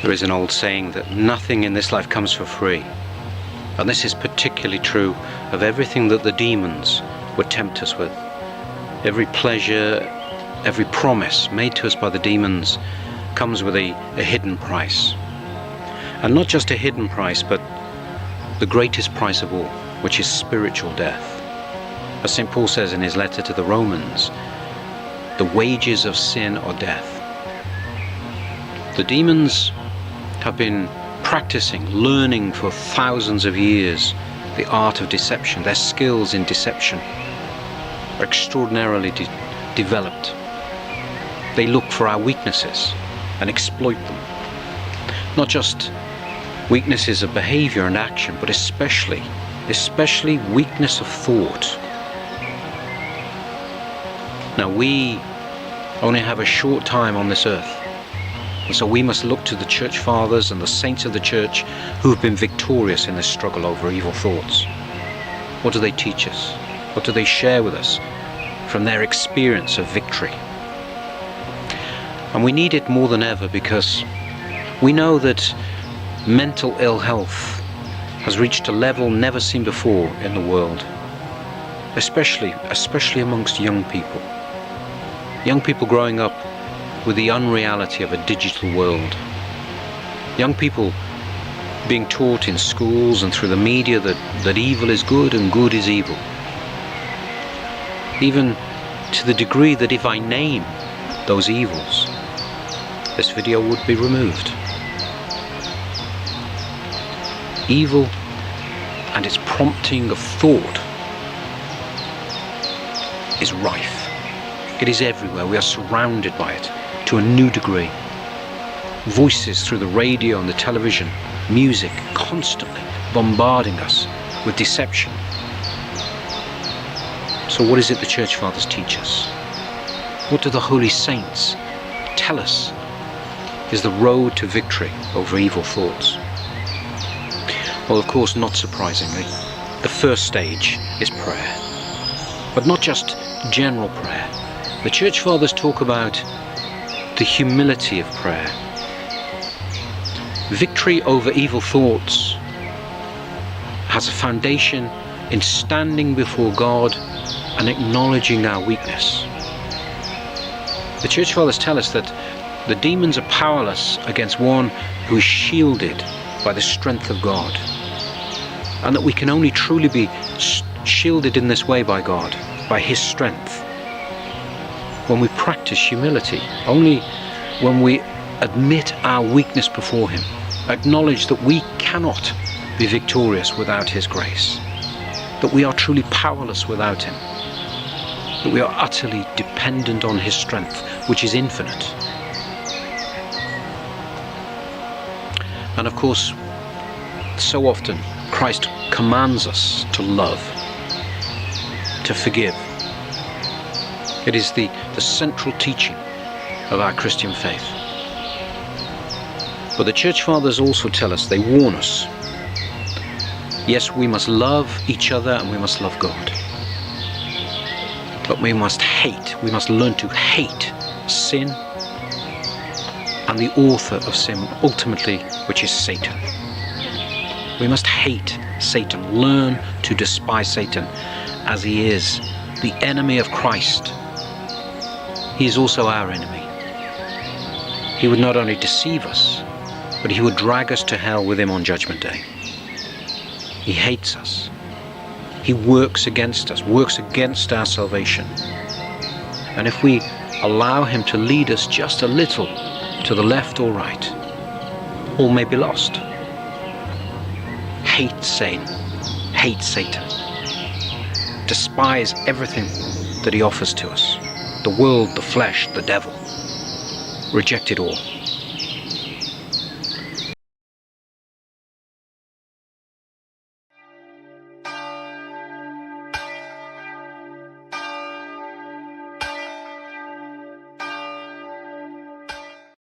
There is an old saying that nothing in this life comes for free. And this is particularly true of everything that the demons would tempt us with. Every pleasure, every promise made to us by the demons comes with a hidden price. And not just a hidden price, but the greatest price of all, which is spiritual death. As St. Paul says in his letter to the Romans, the wages of sin are death. The demons have been practicing, learning for thousands of years the art of deception. Their skills in deception are extraordinarily developed. They look for our weaknesses and exploit them. Not just weaknesses of behavior and action, but especially weakness of thought. Now, we only have a short time on this earth, and so we must look to the church fathers and the saints of the church who have been victorious in this struggle over evil thoughts. What do they teach us? What do they share with us from their experience of victory? And we need it more than ever, because we know that mental ill health has reached a level never seen before in the world, especially amongst young people. Young people growing up with the unreality of a digital world. Young people being taught in schools and through the media that evil is good and good is evil. Even to the degree that if I name those evils, this video would be removed. Evil and its prompting of thought is rife. It is everywhere. We are surrounded by it to a new degree. Voices through the radio and the television, music constantly bombarding us with deception. So what is it the Church Fathers teach us? What do the holy saints tell us is the road to victory over evil thoughts? Well, of course, not surprisingly, the first stage is prayer. But not just general prayer. The Church Fathers talk about the humility of prayer. Victory over evil thoughts has a foundation in standing before God and acknowledging our weakness. The Church Fathers tell us that the demons are powerless against one who is shielded by the strength of God, and that we can only truly be shielded in this way by God, by His strength, when we practice humility, only when we admit our weakness before Him, acknowledge that we cannot be victorious without His grace, that we are truly powerless without Him, that we are utterly dependent on His strength, which is infinite. And of course, so often Christ commands us to love, to forgive. It is the central teaching of our Christian faith. But the Church Fathers also tell us, they warn us, yes, we must love each other and we must love God. But we must learn to hate sin and the author of sin, ultimately, which is Satan. We must hate Satan, learn to despise Satan, as he is the enemy of Christ. He is also our enemy. He would not only deceive us, but he would drag us to hell with him on Judgment Day. He hates us. He works against us, works against our salvation. And if we allow him to lead us just a little to the left or right, all may be lost. Hate sin, hate Satan. Despise everything that he offers to us. The world, the flesh, the devil. Reject it all.